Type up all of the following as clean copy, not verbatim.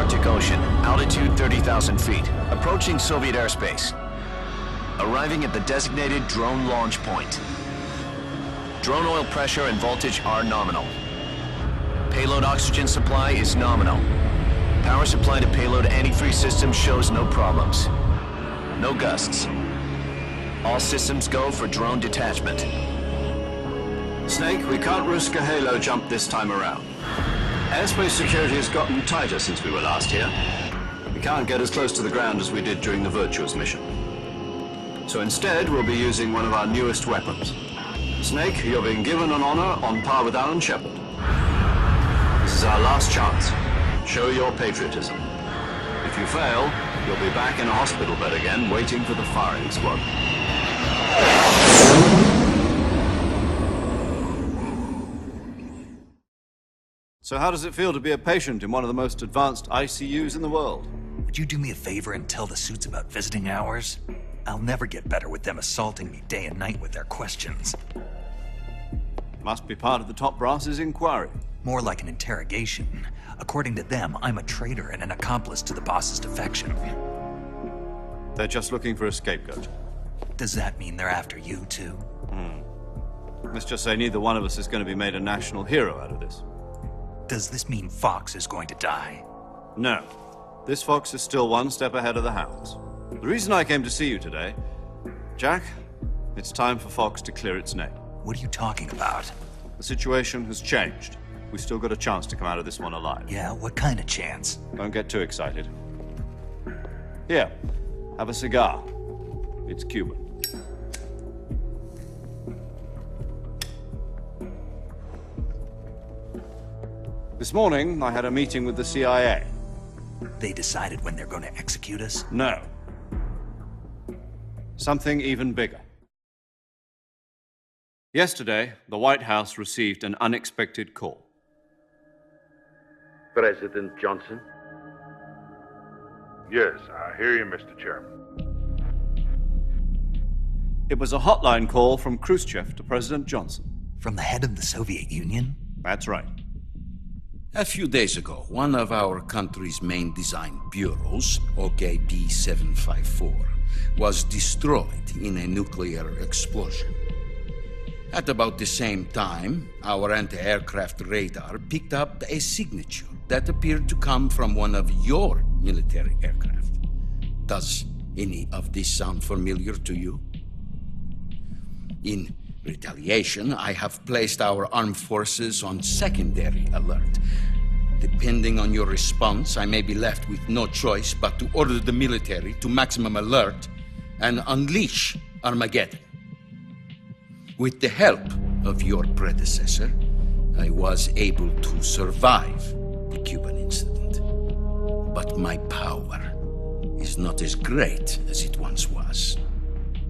Arctic Ocean, altitude 30,000 feet, approaching Soviet airspace. Arriving at the designated drone launch point. Drone oil pressure and voltage are nominal. Payload oxygen supply is nominal. Power supply to payload antifreeze system shows no problems. No gusts. All systems go for drone detachment. Snake, we can't risk a halo jump this time around. Airspace security has gotten tighter since we were last here. We can't get as close to the ground as we did during the Virtuous mission. So instead, we'll be using one of our newest weapons. Snake, you're being given an honor on par with Alan Shepard. This is our last chance. Show your patriotism. If you fail, you'll be back in a hospital bed again, waiting for the firing squad. So how does it feel to be a patient in one of the most advanced ICUs in the world? Would you do me a favor and tell the suits about visiting hours? I'll never get better with them assaulting me day and night with their questions. Must be part of the top brass's inquiry. More like an interrogation. According to them, I'm a traitor and an accomplice to the boss's defection. They're just looking for a scapegoat. Does that mean they're after you, too? Let's just say neither one of us is going to be made a national hero out of this. Does this mean Fox is going to die? No. This Fox is still one step ahead of the Hounds. The reason I came to see you today, Jack, it's time for Fox to clear its name. What are you talking about? The situation has changed. We've still got a chance to come out of this one alive. Yeah, what kind of chance? Don't get too excited. Here, have a cigar. It's Cuban. This morning, I had a meeting with the CIA. They decided when they're going to execute us? No. Something even bigger. Yesterday, the White House received an unexpected call. President Johnson? Yes, I hear you, Mr. Chairman. It was a hotline call from Khrushchev to President Johnson. From the head of the Soviet Union? That's right. A few days ago, one of our country's main design bureaus, OKB 754, was destroyed in a nuclear explosion. At about the same time, our anti-aircraft radar picked up a signature that appeared to come from one of your military aircraft. Does any of this sound familiar to you? In retaliation, I have placed our armed forces on secondary alert. Depending on your response, I may be left with no choice but to order the military to maximum alert and unleash Armageddon. With the help of your predecessor, I was able to survive the Cuban incident. But my power is not as great as it once was.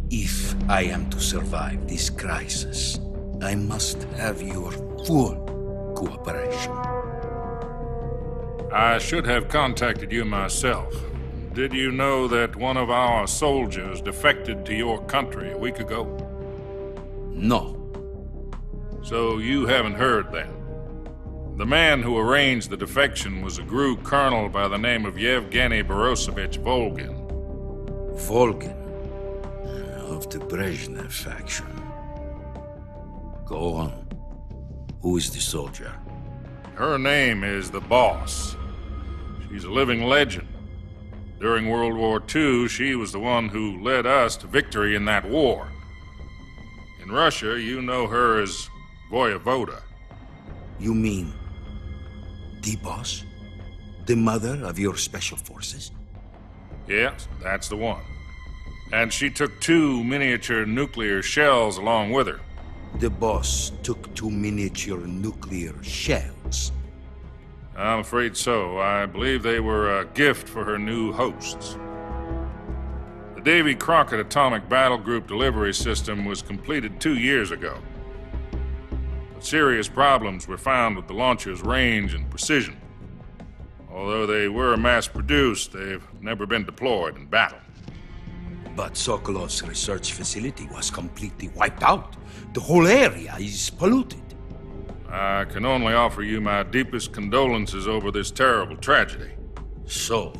If I am to survive this crisis, I must have your full cooperation. I should have contacted you myself. Did you know that one of our soldiers defected to your country a week ago? No. So you haven't heard then. The man who arranged the defection was a GRU colonel by the name of Yevgeny Borosovich Volgin. Volgin, of the Brezhnev faction. Go on. Who is the soldier? Her name is the Boss. She's a living legend. During World War II, she was the one who led us to victory in that war. In Russia, you know her as Voyevoda. You mean the boss? The mother of your special forces? Yes, that's the one. And she took 2 miniature nuclear shells along with her. The boss took 2 miniature nuclear shells. I'm afraid so. I believe they were a gift for her new hosts. The Davy Crockett Atomic Battle Group delivery system was completed 2 years ago. But serious problems were found with the launcher's range and precision. Although they were mass-produced, they've never been deployed in battle. But Sokolov's research facility was completely wiped out. The whole area is polluted. I can only offer you my deepest condolences over this terrible tragedy. So,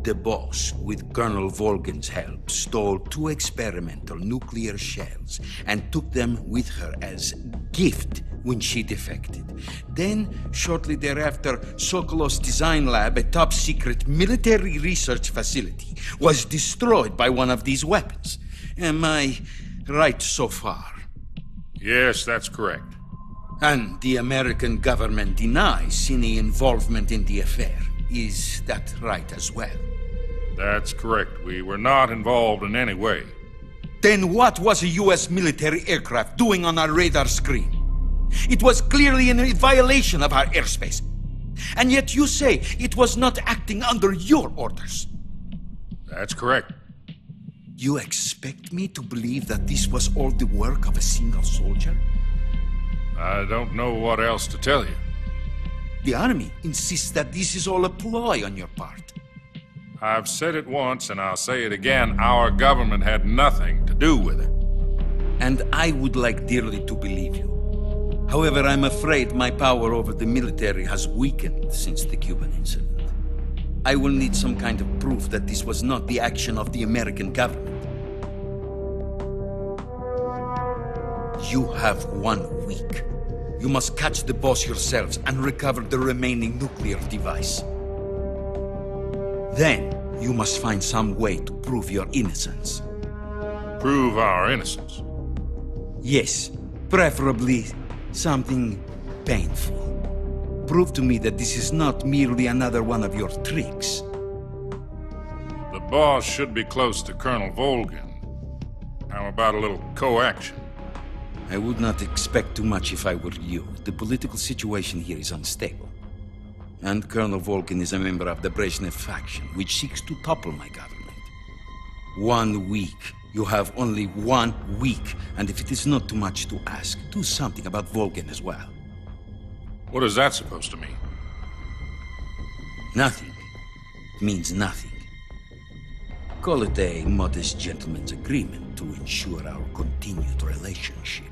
the boss, with Colonel Volgin's help, stole 2 experimental nuclear shells and took them with her as gift when she defected. Then, shortly thereafter, Sokolov's design lab, a top-secret military research facility, was destroyed by one of these weapons. Am I right so far? Yes, that's correct. And the American government denies any involvement in the affair. Is that right as well? That's correct. We were not involved in any way. Then what was a U.S. military aircraft doing on our radar screen? It was clearly in violation of our airspace. And yet you say it was not acting under your orders. That's correct. You expect me to believe that this was all the work of a single soldier? I don't know what else to tell you. The army insists that this is all a ploy on your part. I've said it once and I'll say it again. Our government had nothing to do with it. And I would like dearly to believe you. However, I'm afraid my power over the military has weakened since the Cuban incident. I will need some kind of proof that this was not the action of the American government. You have 1 week. You must catch the boss yourselves and recover the remaining nuclear device. Then, you must find some way to prove your innocence. Prove our innocence. Yes, preferably something painful. Prove to me that this is not merely another one of your tricks. The boss should be close to Colonel Volgin. How about a little coaction? I would not expect too much if I were you. The political situation here is unstable. And Colonel Volgin is a member of the Brezhnev faction, which seeks to topple my government. 1 week. You have only 1 week. And if it is not too much to ask, do something about Volgin as well. What is that supposed to mean? Nothing. It means nothing. Call it a modest gentleman's agreement to ensure our continued relationship.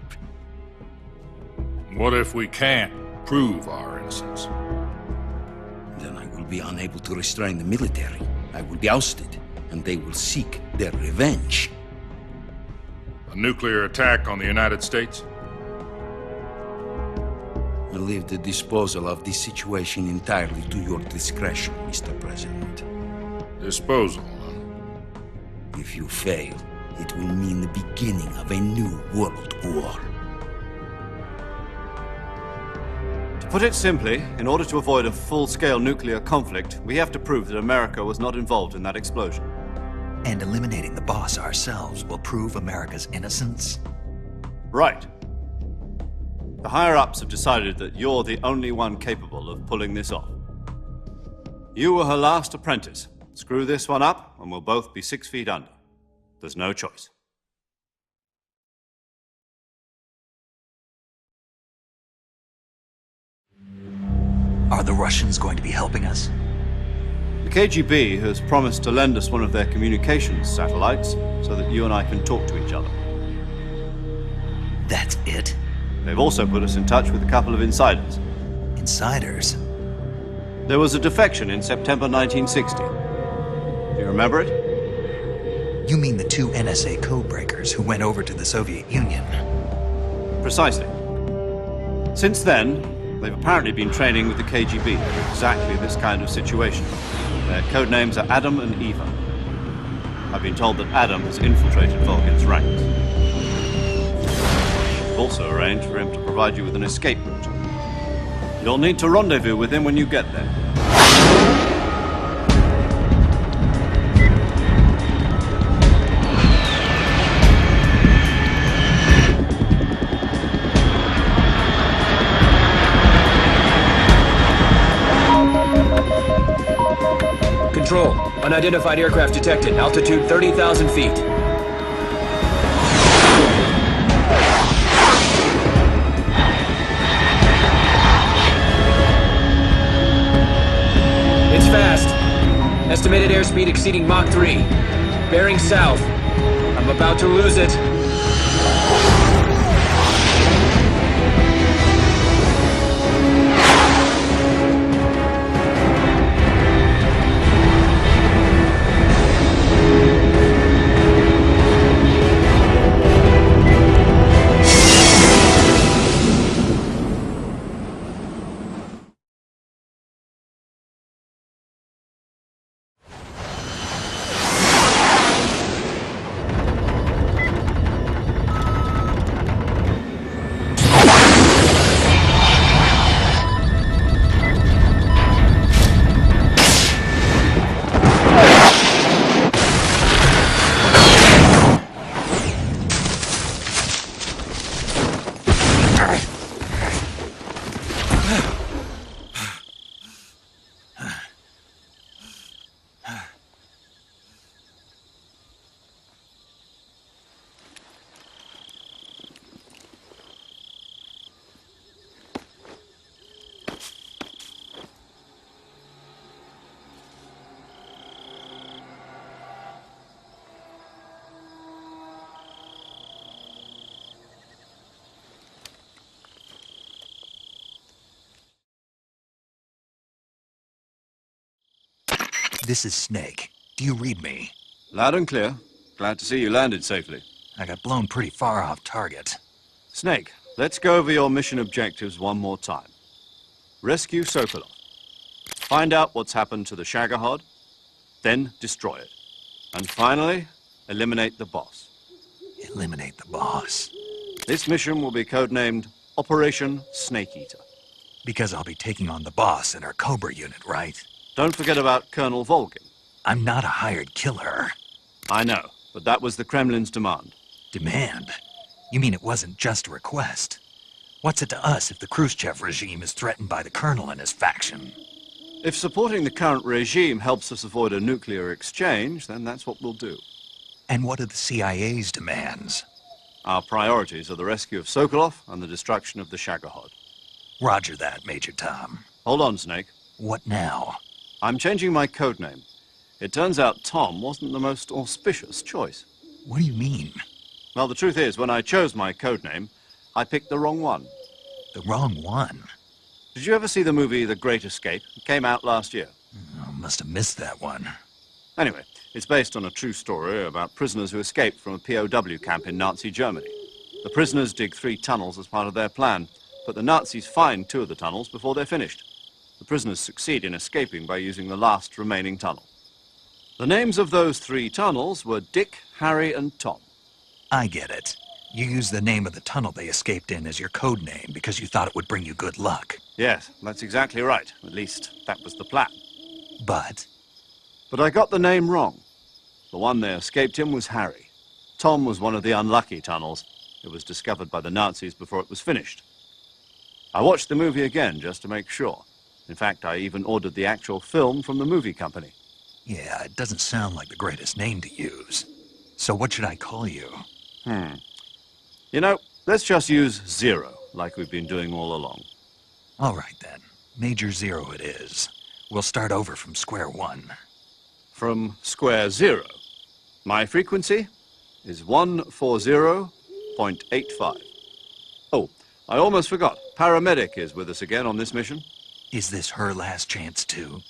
What if we can't prove our innocence? Then I will be unable to restrain the military. I will be ousted, and they will seek their revenge. A nuclear attack on the United States? I leave the disposal of this situation entirely to your discretion, Mr. President. Disposal, If you fail, it will mean the beginning of a new world war. To put it simply, in order to avoid a full-scale nuclear conflict, we have to prove that America was not involved in that explosion. And eliminating the boss ourselves will prove America's innocence? Right. The higher-ups have decided that you're the only one capable of pulling this off. You were her last apprentice. Screw this one up, and we'll both be 6 feet under. There's no choice. Are the Russians going to be helping us? The KGB has promised to lend us one of their communications satellites so that you and I can talk to each other. That's it? They've also put us in touch with a couple of insiders. Insiders? There was a defection in September 1960. Do you remember it? You mean the 2 NSA codebreakers who went over to the Soviet Union? Precisely. Since then, they've apparently been training with the KGB for exactly this kind of situation. Their code names are Adam and Eva. I've been told that Adam has infiltrated Volgin's ranks. I've also arranged for him to provide you with an escape route. You'll need to rendezvous with him when you get there. Control. Unidentified aircraft detected. Altitude 30,000 feet. It's fast. Estimated airspeed exceeding Mach 3. Bearing south. I'm about to lose it. This is Snake. Do you read me? Loud and clear. Glad to see you landed safely. I got blown pretty far off target. Snake, let's go over your mission objectives one more time. Rescue Sokolov. Find out what's happened to the Shagohod, then destroy it. And finally, eliminate the boss. Eliminate the boss. This mission will be codenamed Operation Snake Eater. Because I'll be taking on the boss in our Cobra unit, right? Don't forget about Colonel Volgin. I'm not a hired killer. I know, but that was the Kremlin's demand. Demand? You mean it wasn't just a request? What's it to us if the Khrushchev regime is threatened by the Colonel and his faction? If supporting the current regime helps us avoid a nuclear exchange, then that's what we'll do. And what are the CIA's demands? Our priorities are the rescue of Sokolov and the destruction of the Shagohod. Roger that, Major Tom. Hold on, Snake. What now? I'm changing my codename. It turns out Tom wasn't the most auspicious choice. What do you mean? Well, the truth is, when I chose my codename, I picked the wrong one. The wrong one? Did you ever see the movie The Great Escape? It came out last year. Oh, must have missed that one. Anyway, it's based on a true story about prisoners who escaped from a POW camp in Nazi Germany. The prisoners dig 3 tunnels as part of their plan, but the Nazis find 2 of the tunnels before they're finished. The prisoners succeed in escaping by using the last remaining tunnel. The names of those 3 tunnels were Dick, Harry, and Tom. I get it. You used the name of the tunnel they escaped in as your code name because you thought it would bring you good luck. Yes, that's exactly right. At least, that was the plan. But I got the name wrong. The one they escaped in was Harry. Tom was one of the unlucky tunnels. It was discovered by the Nazis before it was finished. I watched the movie again just to make sure. In fact, I even ordered the actual film from the movie company. yeah, it doesn't sound like the greatest name to use. So what should I call you? You know, let's just use Zero, like we've been doing all along. All right then. Major Zero it is. We'll start over from square one. From square zero. My frequency is 140.85. Oh, I almost forgot. Paramedic is with us again on this mission. Is this her last chance too?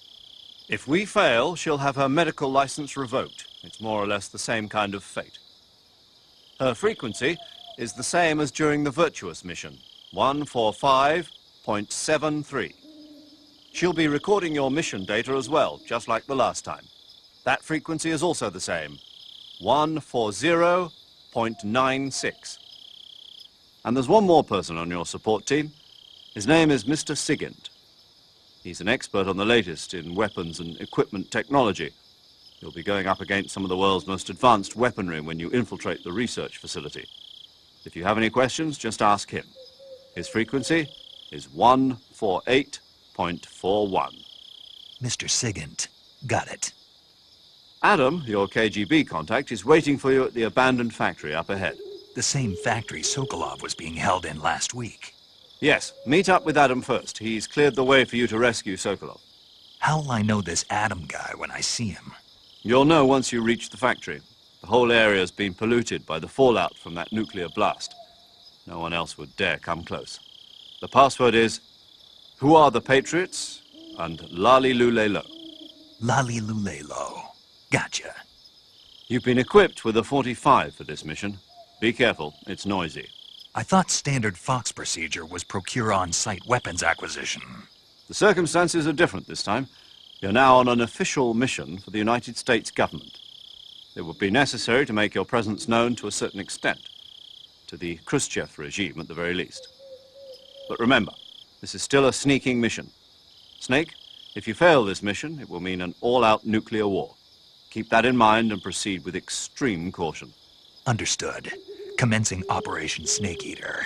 If we fail, she'll have her medical license revoked. It's more or less the same kind of fate. Her frequency is the same as during the Virtuous mission, 145.73. She'll be recording your mission data as well, just like the last time. That frequency is also the same, 140.96. And there's one more person on your support team. His name is Mr. Sigint. He's an expert on the latest in weapons and equipment technology. You'll be going up against some of the world's most advanced weaponry when you infiltrate the research facility. If you have any questions, just ask him. His frequency is 148.41. Mr. Sigint. Got it. Adam, your KGB contact, is waiting for you at the abandoned factory up ahead. The same factory Sokolov was being held in last week. Yes, meet up with Adam first. He's cleared the way for you to rescue Sokolov. How'll I know this Adam guy when I see him? You'll know once you reach the factory. The whole area's been polluted by the fallout from that nuclear blast. No one else would dare come close. The password is, Who are the Patriots? And Lali Lulelo. Lali Lulelo. Gotcha. You've been equipped with a 45 for this mission. Be careful, it's noisy. I thought standard Fox procedure was procure on-site weapons acquisition. The circumstances are different this time. You're now on an official mission for the United States government. It would be necessary to make your presence known to a certain extent, to the Khrushchev regime at the very least. But remember, this is still a sneaking mission. Snake, if you fail this mission, it will mean an all-out nuclear war. Keep that in mind and proceed with extreme caution. Understood. Commencing Operation Snake Eater.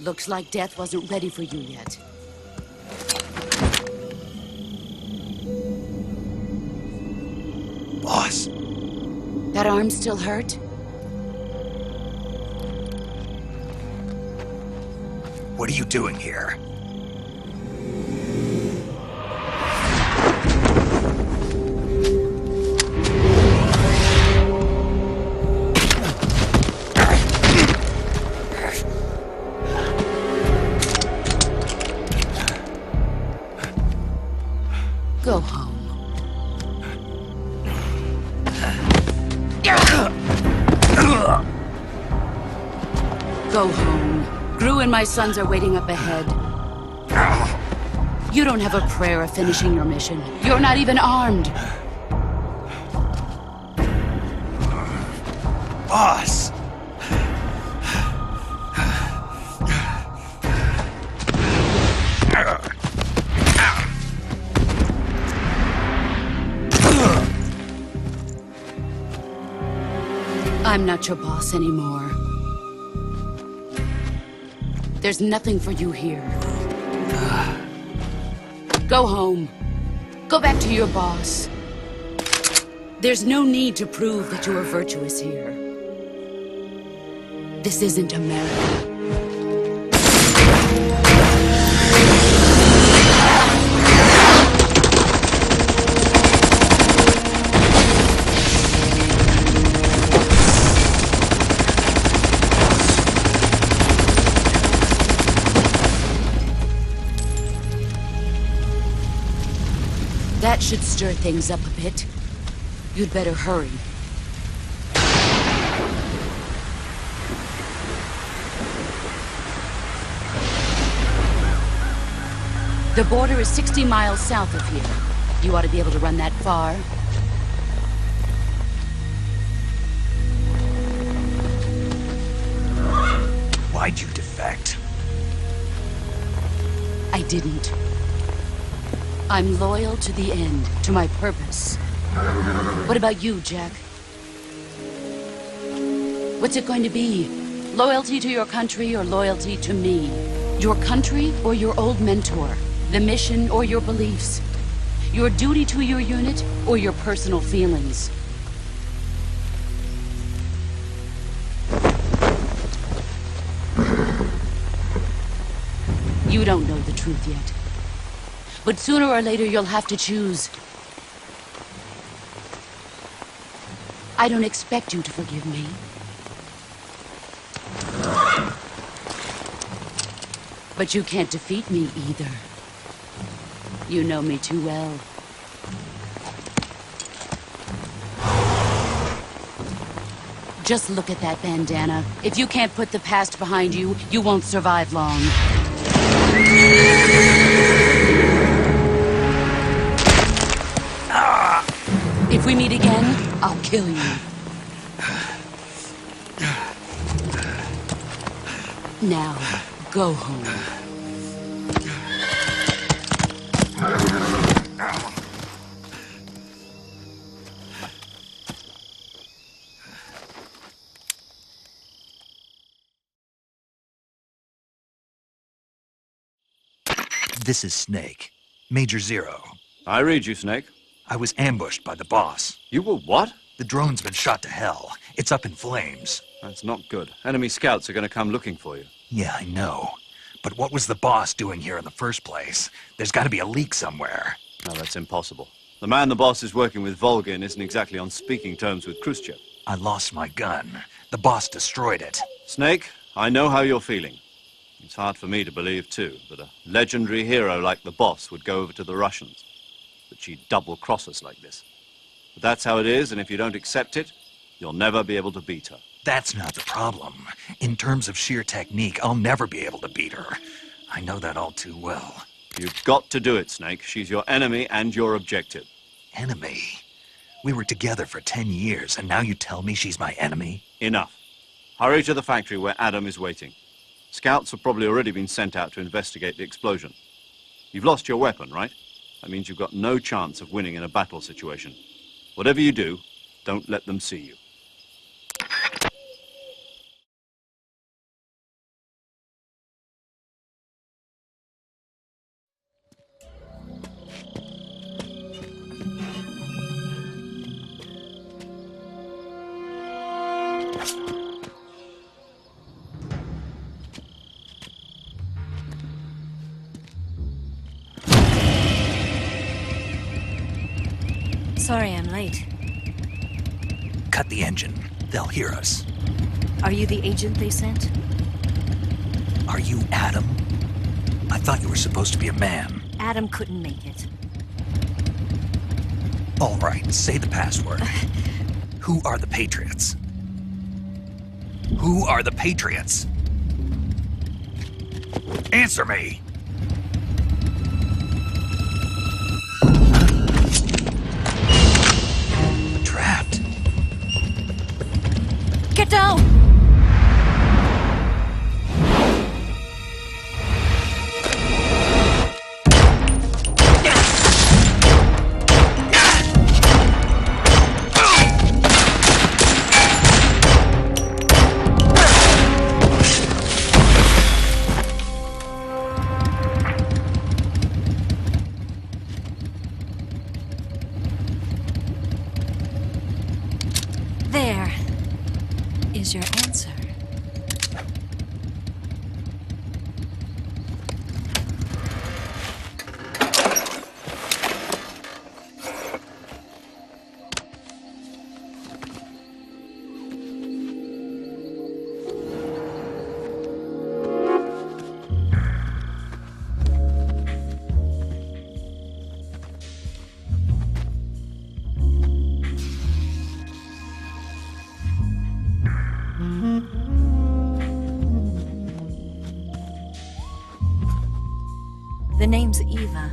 Looks like death wasn't ready for you yet. Boss, That arm still hurt? what are you doing here? Go home. Go home. Gru and my sons are waiting up ahead. You don't have a prayer of finishing your mission. You're not even armed. Boss! I'm not your boss anymore. There's nothing for you here. Go home. Go back to your boss. There's no need to prove that you are virtuous here. This isn't America. That should stir things up a bit. You'd better hurry. The border is 60 miles south of here. You ought to be able to run that far. Why'd you defect? I didn't. I'm loyal to the end, to my purpose. What about you, Jack? What's it going to be? Loyalty to your country or loyalty to me? Your country or your old mentor? The mission or your beliefs? Your duty to your unit or your personal feelings? You don't know the truth yet. But sooner or later, you'll have to choose. I don't expect you to forgive me. But you can't defeat me either. You know me too well. Just look at that bandana. If you can't put the past behind you, you won't survive long. If we meet again, I'll kill you. Now, go home. This is Snake. Major Zero. I read you, Snake. I was ambushed by the boss. You were what? The drone's been shot to hell. It's up in flames. That's not good. Enemy scouts are going to come looking for you. Yeah, I know. But what was the boss doing here in the first place? There's got to be a leak somewhere. No, that's impossible. The man the boss is working with, Volgin, isn't exactly on speaking terms with Khrushchev. I lost my gun. The boss destroyed it. Snake, I know how you're feeling. It's hard for me to believe, too, that a legendary hero like the boss would go over to the Russians. That she'd double-cross us like this. But that's how it is, and if you don't accept it, you'll never be able to beat her. That's not the problem. In terms of sheer technique, I'll never be able to beat her. I know that all too well. You've got to do it, Snake. She's your enemy and your objective. Enemy? We were together for 10 years, and now you tell me she's my enemy? Enough. Hurry to the factory where Adam is waiting. Scouts have probably already been sent out to investigate the explosion. You've lost your weapon, right? That means you've got no chance of winning in a battle situation. Whatever you do, don't let them see you. Sorry I'm late. Cut the engine. They'll hear us. Are you the agent they sent? Are you Adam? I thought you were supposed to be a man. Adam couldn't make it. All right, say the password. Who are the Patriots? Who are the Patriots? Answer me! Trapped. Get down! There is your answer. The name's Eva.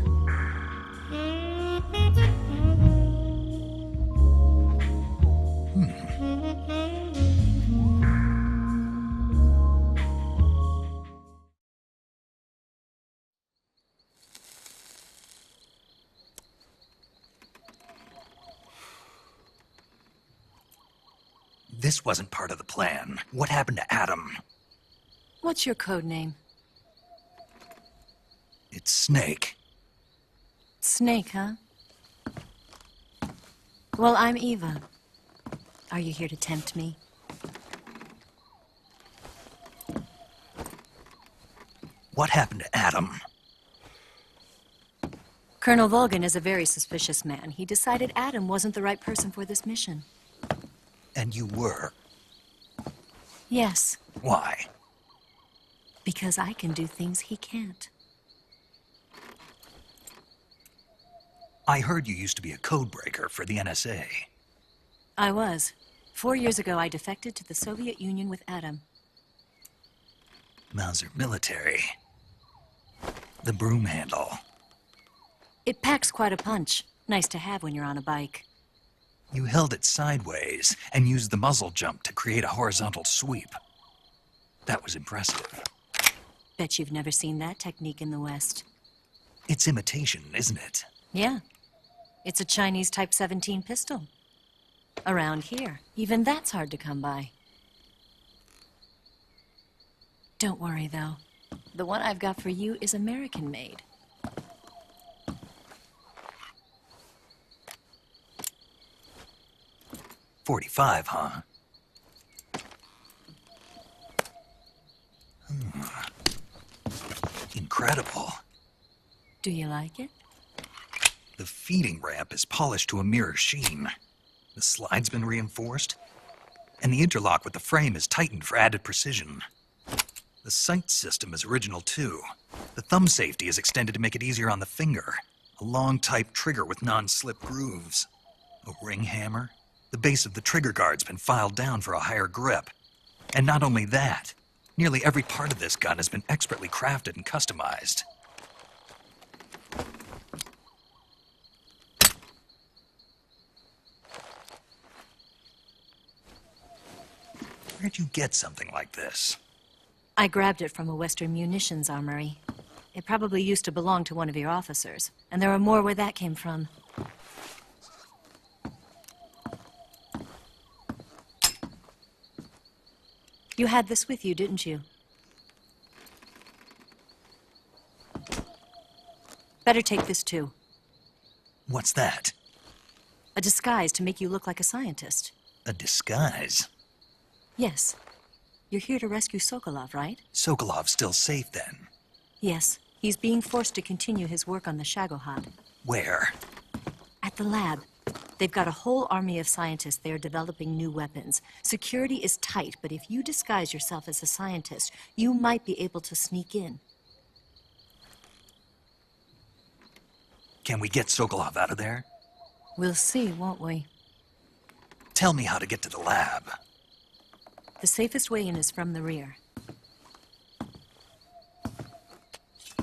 This wasn't part of the plan. What happened to Adam? What's your code name? It's Snake. Snake, huh? Well, I'm Eva. Are you here to tempt me? What happened to Adam? Colonel Volgin is a very suspicious man. He decided Adam wasn't the right person for this mission. And you were. Yes, Why? because I can do things he can't. I heard you used to be a codebreaker for the NSA. I was. 4 years ago, I defected to the Soviet Union with Adam. Mauser military. The broom handle. It packs quite a punch. Nice to have when you're on a bike. You held it sideways and used the muzzle jump to create a horizontal sweep. That was impressive. Bet you've never seen that technique in the West. It's imitation, isn't it? Yeah. It's a Chinese Type 17 pistol. Around here, even that's hard to come by. Don't worry, though. The one I've got for you is American-made. .45, huh? Incredible. Do you like it? The feeding ramp is polished to a mirror sheen. The slide's been reinforced, and the interlock with the frame is tightened for added precision. The sight system is original too. The thumb safety is extended to make it easier on the finger. A long type trigger with non-slip grooves. A ring hammer. The base of the trigger guard's been filed down for a higher grip. And not only that, nearly every part of this gun has been expertly crafted and customized. Where'd you get something like this? I grabbed it from a Western munitions armory. It probably used to belong to one of your officers, and there are more where that came from. You had this with you, didn't you? Better take this too. What's that? A disguise to make you look like a scientist. A disguise? Yes. You're here to rescue Sokolov, right? Sokolov's still safe then? Yes. He's being forced to continue his work on the Shagohod. Where? At the lab. They've got a whole army of scientists there developing new weapons. Security is tight, but if you disguise yourself as a scientist, you might be able to sneak in. Can we get Sokolov out of there? We'll see, won't we? Tell me how to get to the lab. The safest way in is from the rear.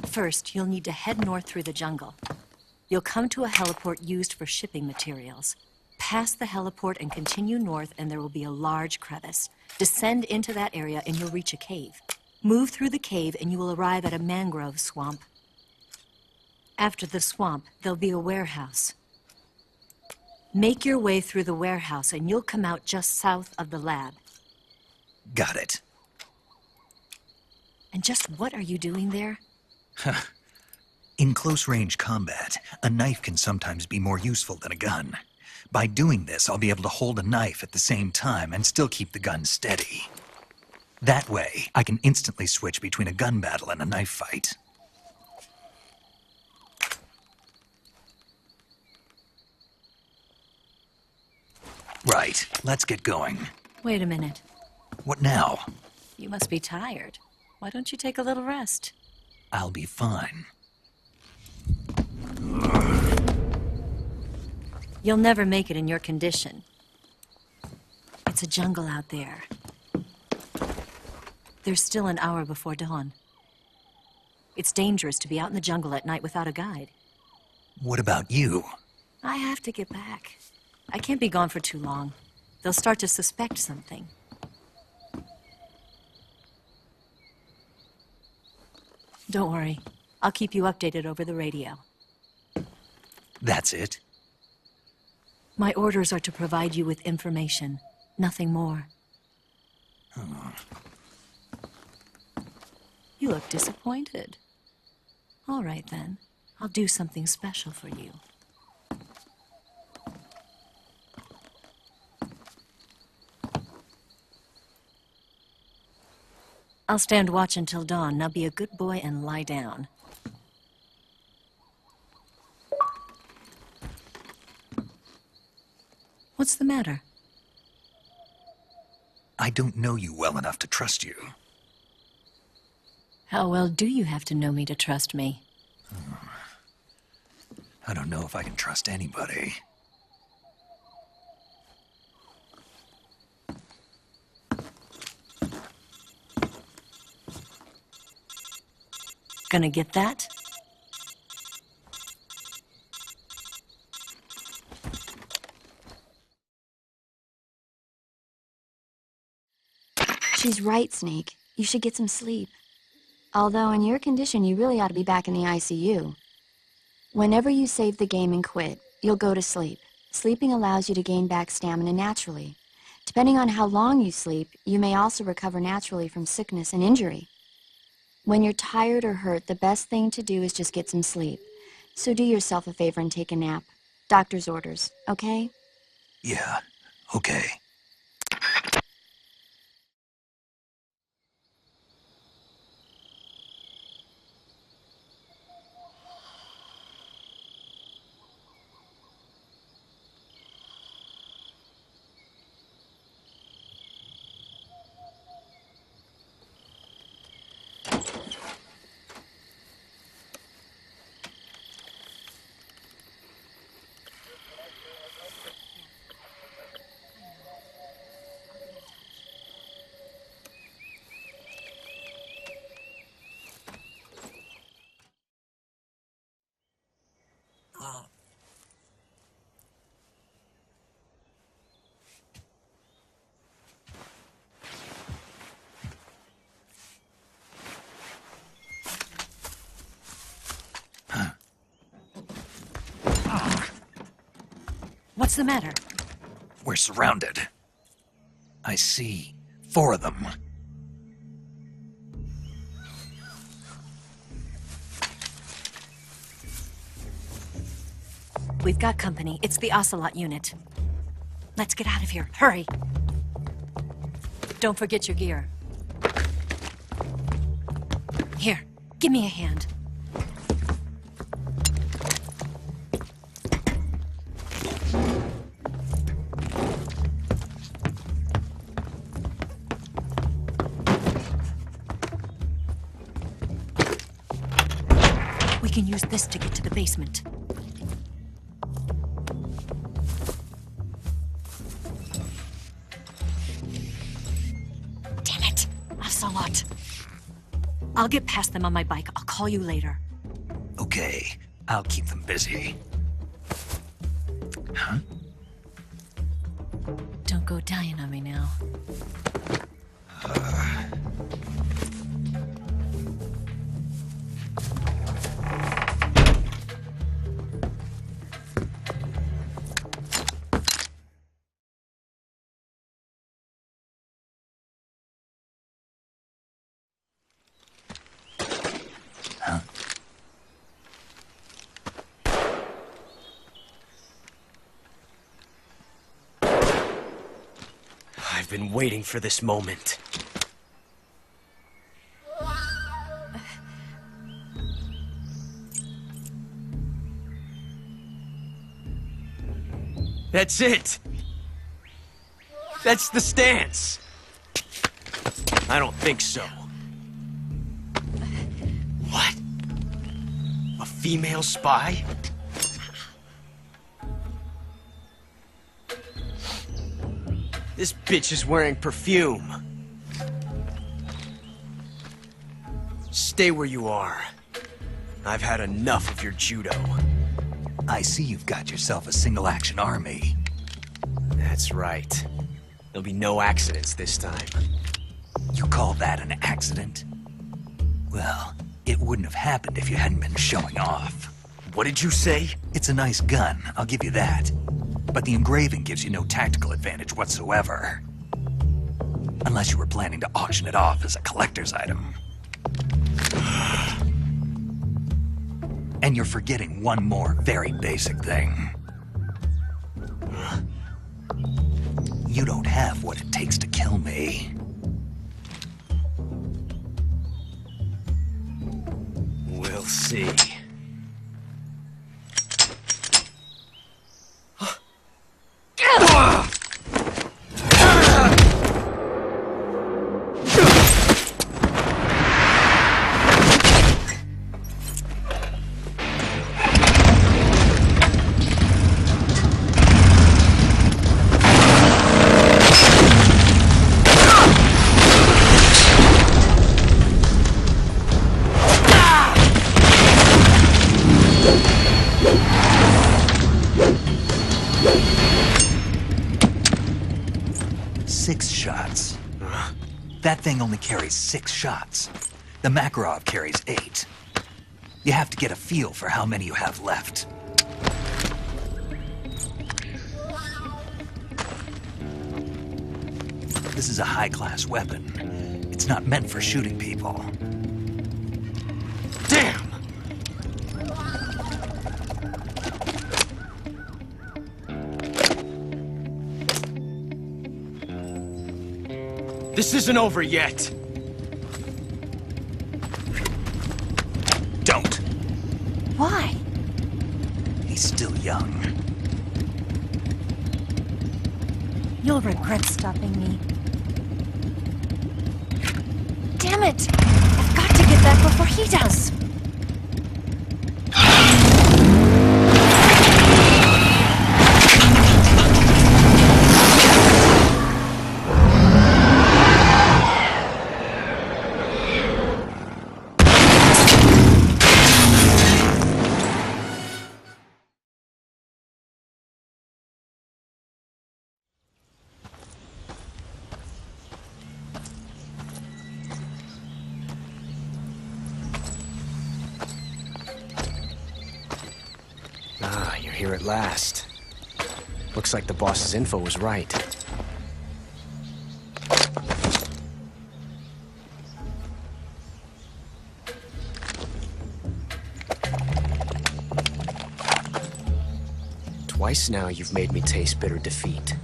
First, you'll need to head north through the jungle. You'll come to a heliport used for shipping materials. Pass the heliport and continue north, and there will be a large crevice. Descend into that area and you'll reach a cave. Move through the cave and you will arrive at a mangrove swamp. After the swamp, there'll be a warehouse. Make your way through the warehouse and you'll come out just south of the lab. Got it. And just what are you doing there? In close-range combat, a knife can sometimes be more useful than a gun. By doing this, I'll be able to hold a knife at the same time and still keep the gun steady. That way, I can instantly switch between a gun battle and a knife fight. Right, let's get going. Wait a minute. What now? You must be tired. Why don't you take a little rest? I'll be fine. You'll never make it in your condition. It's a jungle out there. There's still an hour before dawn. It's dangerous to be out in the jungle at night without a guide. What about you? I have to get back. I can't be gone for too long. They'll start to suspect something. Don't worry. I'll keep you updated over the radio. That's it? My orders are to provide you with information, nothing more. You look disappointed. All right, then. I'll do something special for you. I'll stand watch until dawn. Now be a good boy and lie down. What's the matter? I don't know you well enough to trust you. How well do you have to know me to trust me? I don't know if I can trust anybody. Gonna get that? She's right, Snake. You should get some sleep. Although in your condition, you really ought to be back in the ICU. Whenever you save the game and quit, you'll go to sleep. Sleeping allows you to gain back stamina naturally. Depending on how long you sleep, you may also recover naturally from sickness and injury. When you're tired or hurt, the best thing to do is just get some sleep. So do yourself a favor and take a nap. Doctor's orders, okay? Yeah, okay. What's the matter? We're surrounded. I see 4 of them. We've got company. It's the Ocelot unit. Let's get out of here. Hurry! Don't forget your gear. Here, give me a hand. We can use this to get to the basement. Damn it! Ocelot. I'll get past them on my bike. I'll call you later. Okay, I'll keep them busy. Huh? Don't go dying on me now. I've been waiting for this moment. That's it! That's the stance! I don't think so. What? A female spy? This bitch is wearing perfume. Stay where you are. I've had enough of your judo. I see you've got yourself a single-action army. That's right. There'll be no accidents this time. You call that an accident? Well, it wouldn't have happened if you hadn't been showing off. What did you say? It's a nice gun, I'll give you that. But the engraving gives you no tactical advantage whatsoever. Unless you were planning to auction it off as a collector's item. And you're forgetting one more very basic thing. You don't have what it takes to kill me. We'll see. That thing only carries 6 shots. The Makarov carries 8. You have to get a feel for how many you have left. This is a high-class weapon. It's not meant for shooting people. Damn! This isn't over yet. Don't. Why? He's still young. You'll regret stopping me. Damn it! I've got to get back before he does! You're here at last. Looks like the boss's info was right. Twice now you've made me taste bitter defeat.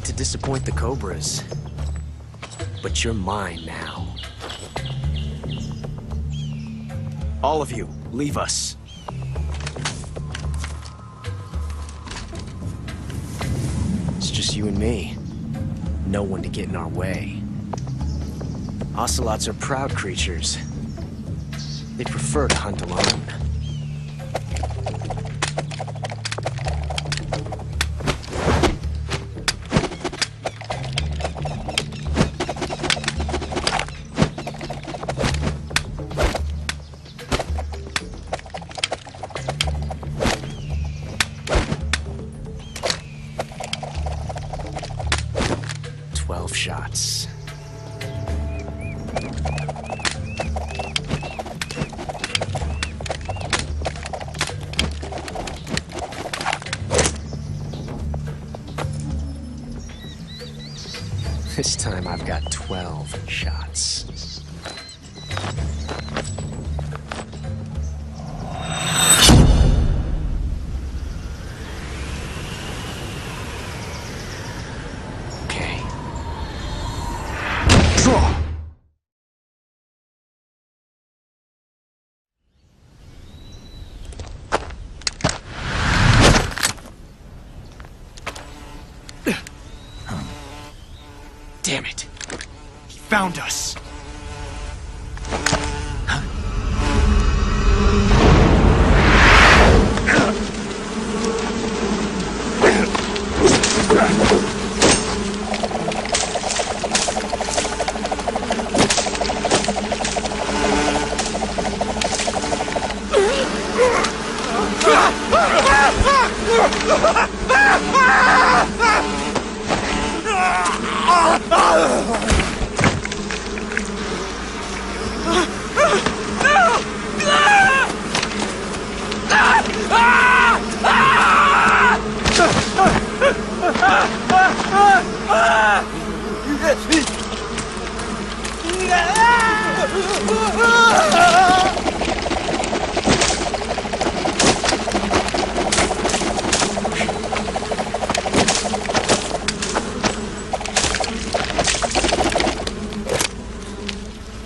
To disappoint the Cobras, but you're mine now. All of you, leave us. just you and me. No one to get in our way. Ocelots are proud creatures. They prefer to hunt alone. Shots. This time I've got 12 shots. Damn it! He found us!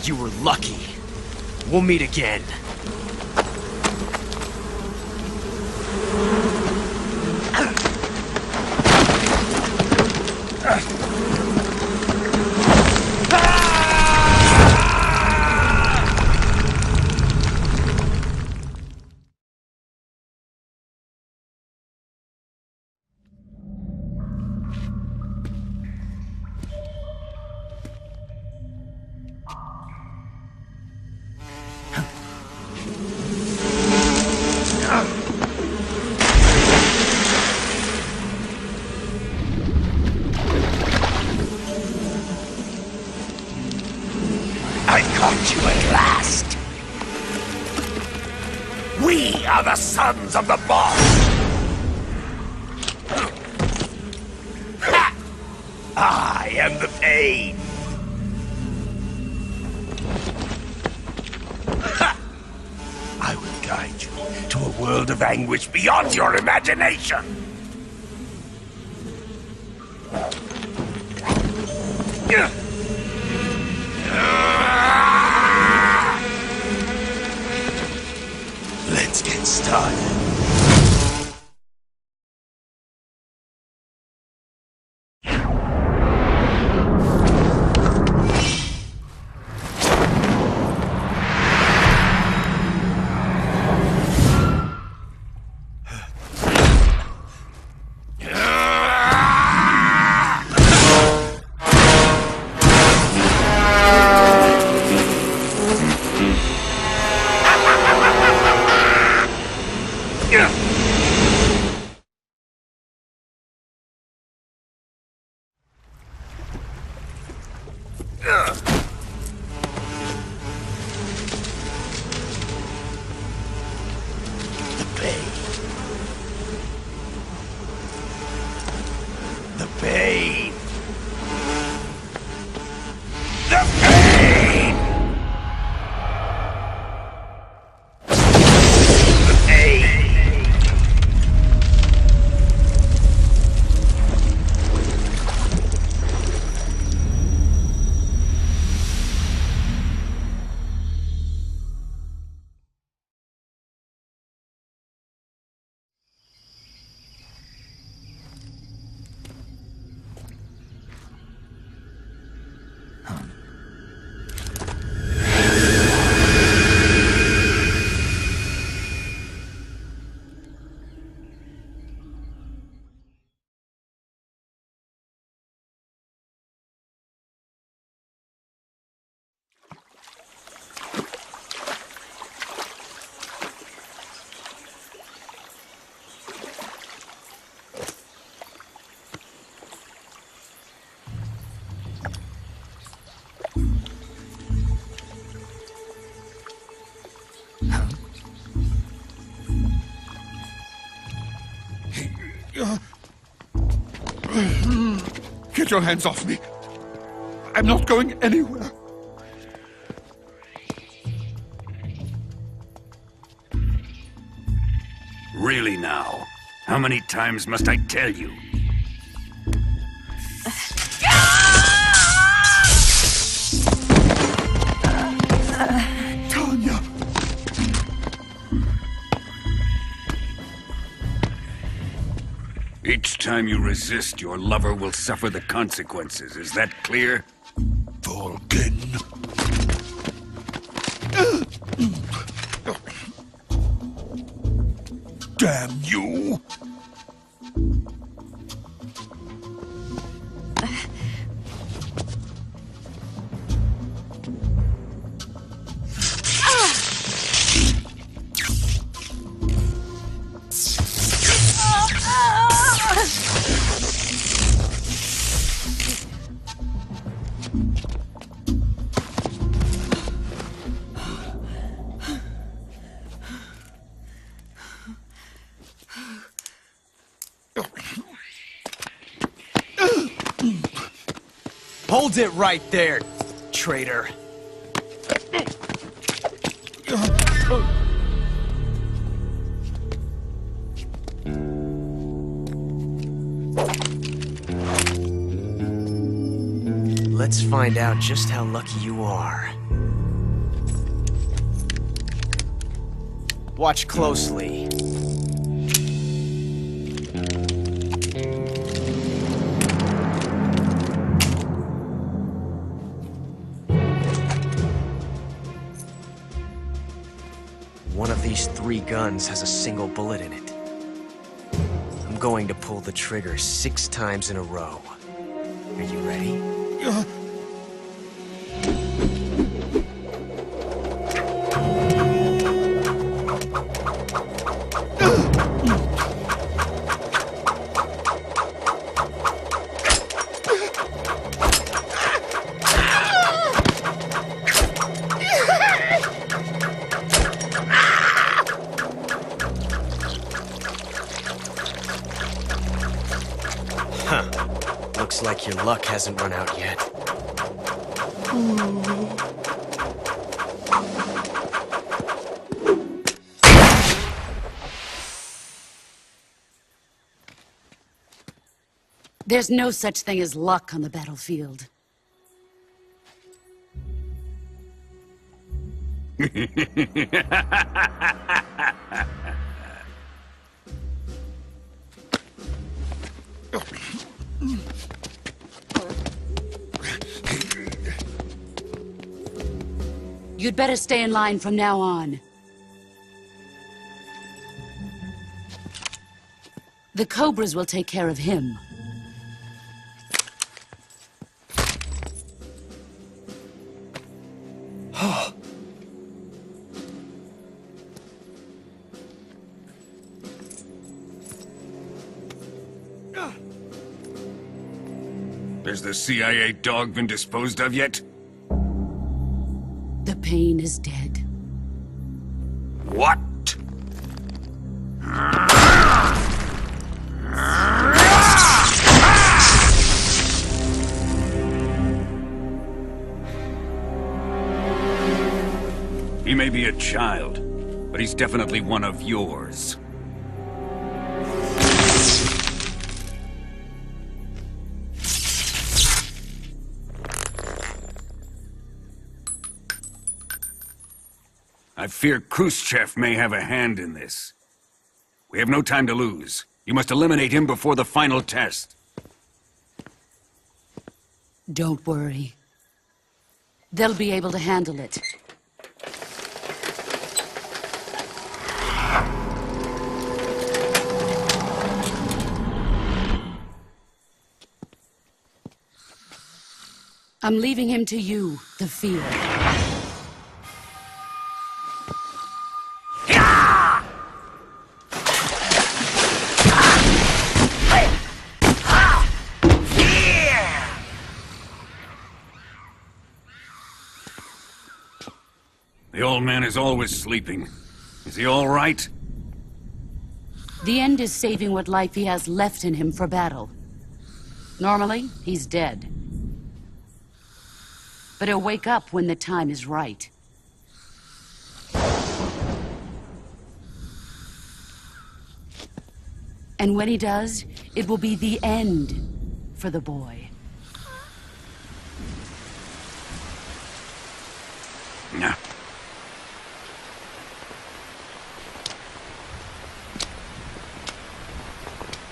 You were lucky. We'll meet again. I caught you at last. We are the sons of the boss. Ha! I am the pain. Ha! I will guide you to a world of anguish beyond your imagination. Let's get started. The pain. Get your hands off me. I'm not going anywhere. Really now? How many times must I tell you? Tanya! Each time you resist, your lover will suffer the consequences. Is that clear? Vulcan. Damn you! Hold it right there, traitor. Let's find out just how lucky you are. Watch closely. One of these 3 guns has a single bullet in it. I'm going to pull the trigger 6 times in a row. Are you ready? Looks like your luck hasn't run out yet. There's no such thing as luck on the battlefield. You'd better stay in line from now on. The Cobras will take care of him. Has the CIA dog been disposed of yet? The pain is dead. What? He may be a child, but he's definitely one of yours. I fear Khrushchev may have a hand in this. We have no time to lose. You must eliminate him before the final test. Don't worry. They'll be able to handle it. I'm leaving him to you, the field. The old man is always sleeping. Is he all right? The end is saving what life he has left in him for battle. Normally, he's dead. But he'll wake up when the time is right. And when he does, it will be the end for the boy. Nah.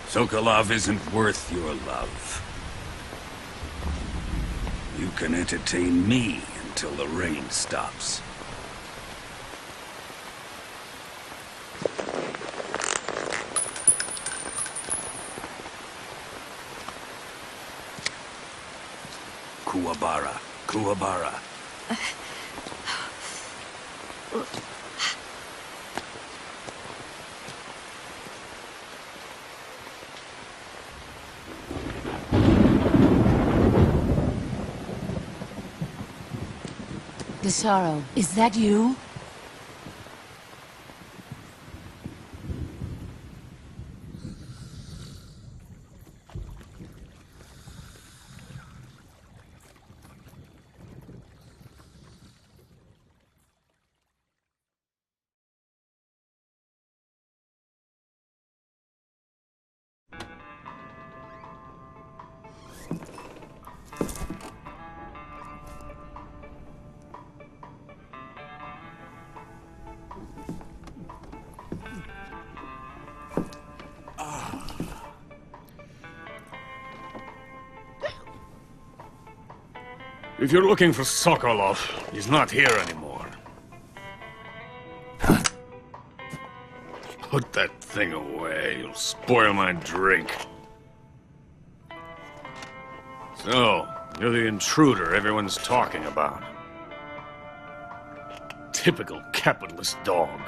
Sokolov isn't worth your love. You can entertain me until the rain stops. Kuwabara. Kuwabara. Desaro, is that you? If you're looking for Sokolov, he's not here anymore. Put that thing away. You'll spoil my drink. So, you're the intruder everyone's talking about. Typical capitalist dog.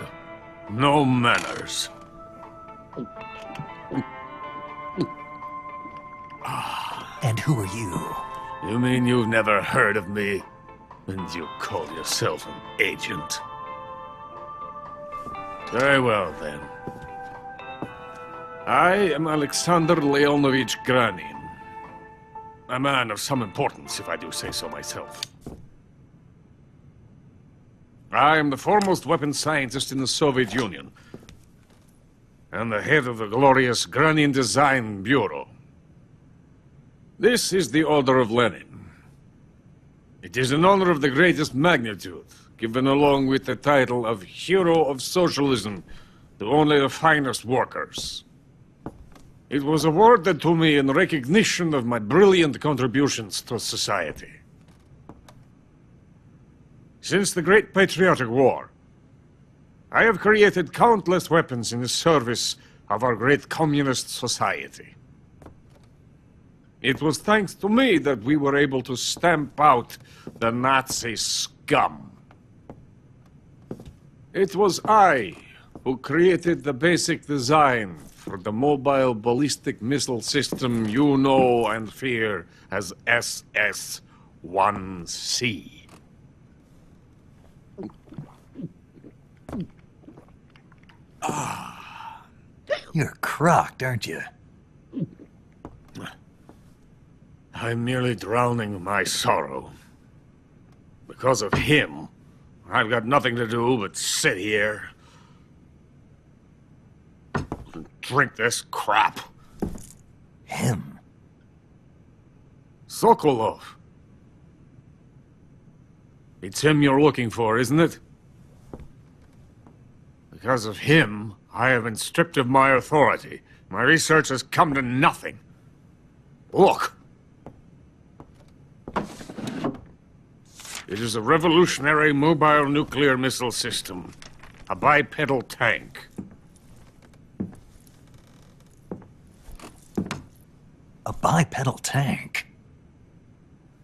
No manners. And who are you? You mean you've never heard of me? And you call yourself an agent? Very well, then. I am Alexander Leonovich Granin. A man of some importance, if I do say so myself. I am the foremost weapons scientist in the Soviet Union, and the head of the glorious Granin Design Bureau. This is the Order of Lenin. It is an honor of the greatest magnitude, given along with the title of Hero of Socialism to only the finest workers. It was awarded to me in recognition of my brilliant contributions to society. Since the Great Patriotic War, I have created countless weapons in the service of our great communist society. It was thanks to me that we were able to stamp out the Nazi scum. It was I who created the basic design for the mobile ballistic missile system you know and fear as SS-1C. You're crocked, aren't you? I'm merely drowning my sorrow. Because of him, I've got nothing to do but sit here and drink this crap. Him? Sokolov. It's him you're looking for, isn't it? Because of him, I have been stripped of my authority. My research has come to nothing. Look. It is a revolutionary mobile nuclear missile system. A bipedal tank. A bipedal tank?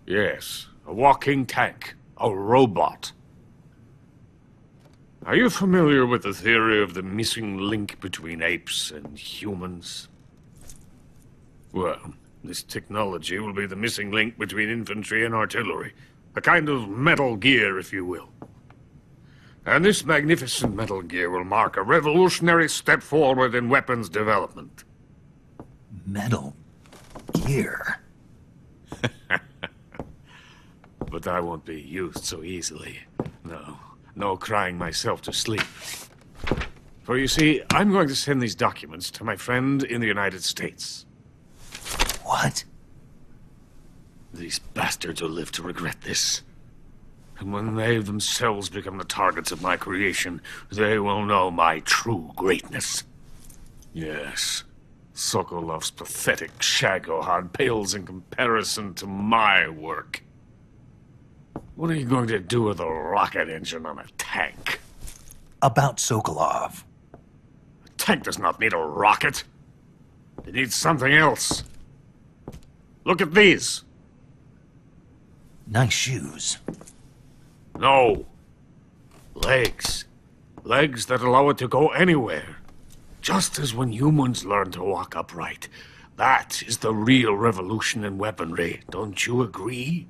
Yes, a walking tank. A robot. Are you familiar with the theory of the missing link between apes and humans? Well, this technology will be the missing link between infantry and artillery. A kind of Metal Gear, if you will. And this magnificent Metal Gear will mark a revolutionary step forward in weapons development. Metal Gear? But I won't be used so easily. No crying myself to sleep. For you see, I'm going to send these documents to my friend in the United States. What? These bastards will live to regret this. And when they themselves become the targets of my creation, they will know my true greatness. Yes, Sokolov's pathetic Shagohod pales in comparison to my work. What are you going to do with a rocket engine on a tank? About Sokolov. A tank does not need a rocket. It needs something else. Look at these. Nice shoes. No. Legs. Legs that allow it to go anywhere. Just as when humans learn to walk upright. That is the real revolution in weaponry. Don't you agree?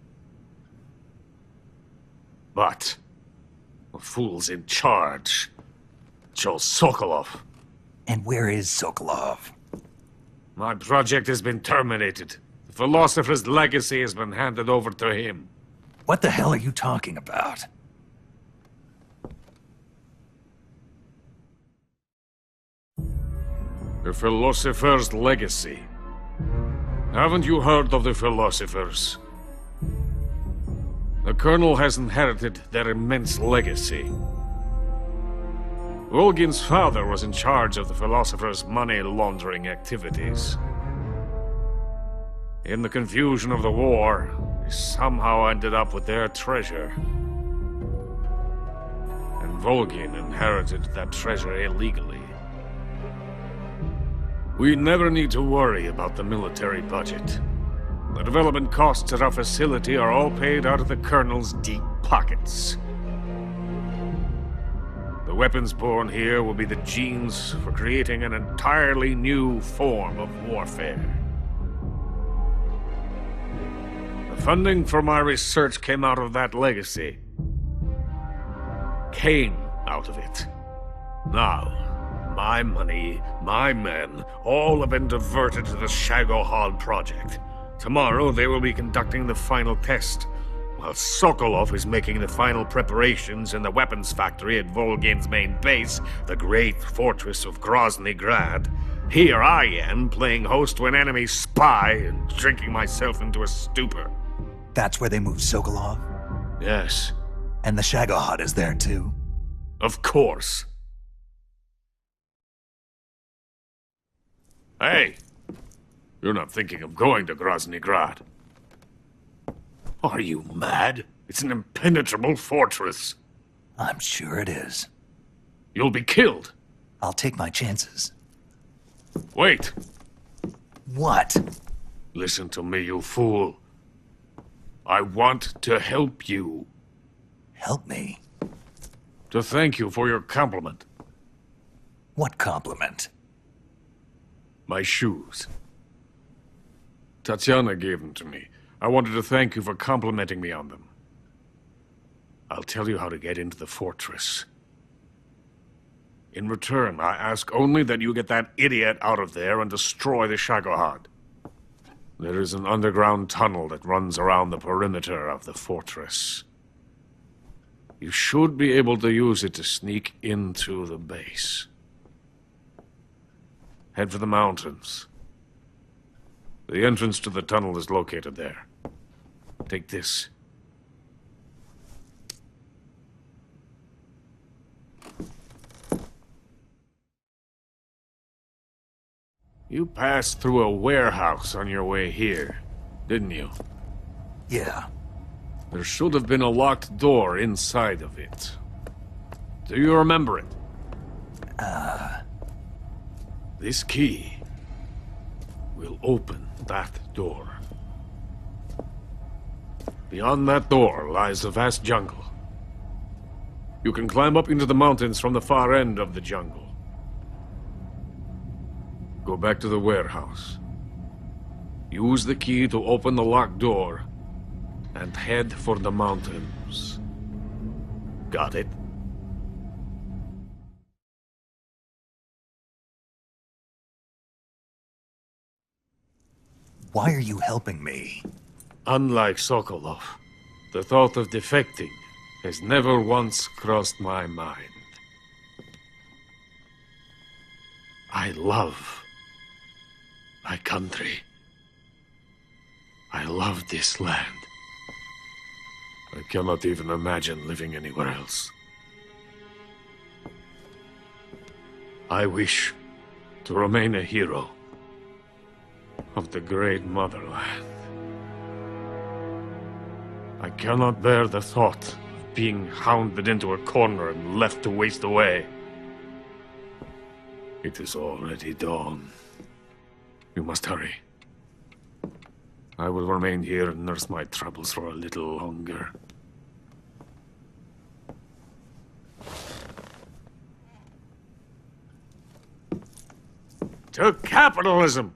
But the fool's in charge. Joe Sokolov. And where is Sokolov? My project has been terminated. The philosopher's legacy has been handed over to him. What the hell are you talking about? The philosopher's legacy. Haven't you heard of the philosophers? The Colonel has inherited their immense legacy. Volgin's father was in charge of the philosophers' money laundering activities. In the confusion of the war, they somehow ended up with their treasure. And Volgin inherited that treasure illegally. We never need to worry about the military budget. The development costs at our facility are all paid out of the Colonel's deep pockets. The weapons born here will be the genes for creating an entirely new form of warfare. The funding for my research came out of that legacy. Came out of it. Now, my money, my men, all have been diverted to the Shagohod project. Tomorrow they will be conducting the final test, while Sokolov is making the final preparations in the weapons factory at Volgin's main base, the great fortress of Grozny Grad. Here I am, playing host to an enemy spy and drinking myself into a stupor. That's where they moved Sokolov? Yes. And the Shagohod is there too? Of course. Hey! You're not thinking of going to Grozny Grad. Are you mad? It's an impenetrable fortress. I'm sure it is. You'll be killed. I'll take my chances. Wait. What? Listen to me, you fool. I want to help you. Help me? To thank you for your compliment. What compliment? My shoes. Tatiana gave them to me. I wanted to thank you for complimenting me on them. I'll tell you how to get into the fortress. In return, I ask only that you get that idiot out of there and destroy the Shagohod. There is an underground tunnel that runs around the perimeter of the fortress. You should be able to use it to sneak into the base. Head for the mountains. The entrance to the tunnel is located there. Take this. You passed through a warehouse on your way here, didn't you? Yeah. There should have been a locked door inside of it. Do you remember it? This key will open that door. Beyond that door lies a vast jungle. You can climb up into the mountains from the far end of the jungle. Go back to the warehouse. Use the key to open the locked door and head for the mountains. Got it? Why are you helping me? Unlike Sokolov, the thought of defecting has never once crossed my mind. I love my country. I love this land. I cannot even imagine living anywhere else. I wish to remain a hero of the great motherland. I cannot bear the thought of being hounded into a corner and left to waste away. It is already dawn. You must hurry. I will remain here and nurse my troubles for a little longer. To capitalism!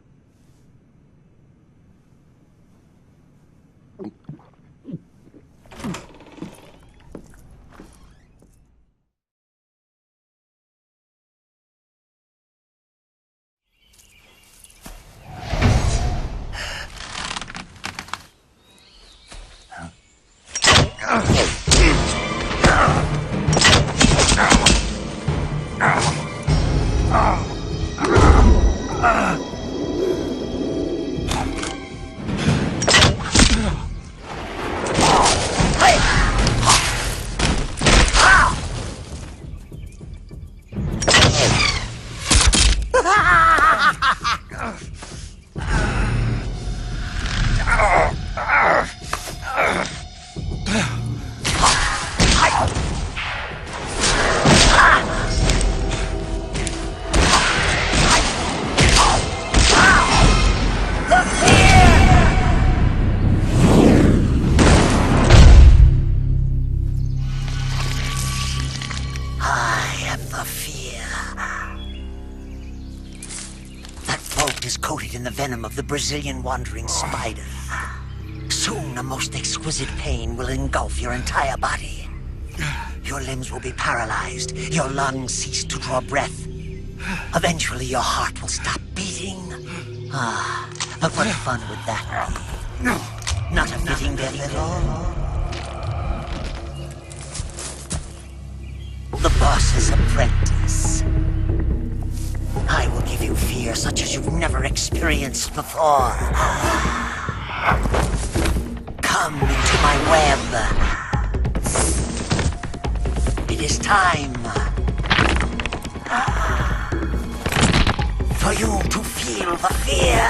Venom of the Brazilian wandering spider. Soon a most exquisite pain will engulf your entire body. Your limbs will be paralyzed, your lungs cease to draw breath. Eventually your heart will stop beating. But what fun would that be? Not a fitting death at all. The boss's apprentice. I will give you fear such as you've never experienced before. Come into my web. It is time for you to feel the fear.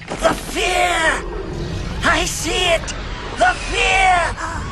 The fear! I see it! The fear!